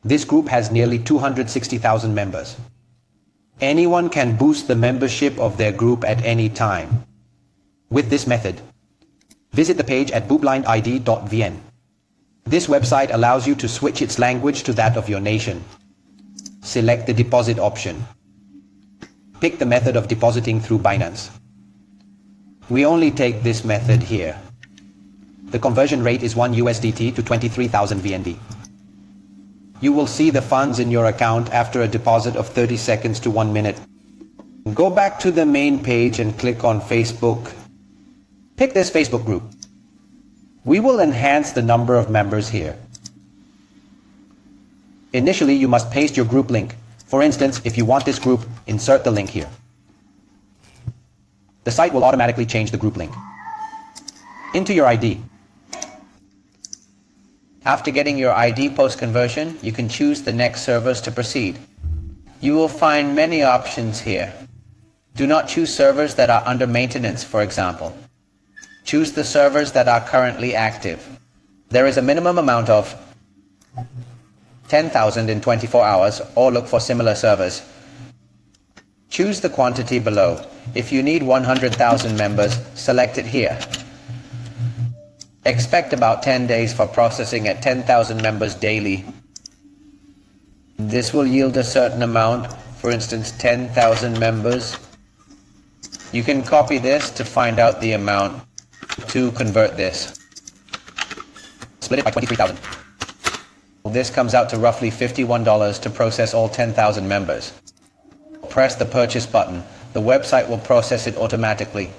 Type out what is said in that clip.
This group has nearly 260,000 members. Anyone can boost the membership of their group at any time. With this method, visit the page at bootblindid.vn. This website allows you to switch its language to that of your nation. Select the deposit option. Pick the method of depositing through Binance. We only take this method here. The conversion rate is 1 USDT to 23,000 VND. You will see the funds in your account after a deposit of 30 seconds to 1 minute. Go back to the main page and click on Facebook. Pick this Facebook group. We will enhance the number of members here. Initially, you must paste your group link. For instance, if you want this group, insert the link here. The site will automatically change the group link. Enter your ID. After getting your ID post-conversion, you can choose the next servers to proceed. You will find many options here. Do not choose servers that are under maintenance, for example. Choose the servers that are currently active. There is a minimum amount of 10,000 in 24 hours, or look for similar servers. Choose the quantity below. If you need 100,000 members, select it here. Expect about 10 days for processing at 10,000 members daily. This will yield a certain amount, for instance 10,000 members. You can copy this to find out the amount to convert this. Split it by 23,000. This comes out to roughly $51 to process all 10,000 members. Press the purchase button. The website will process it automatically.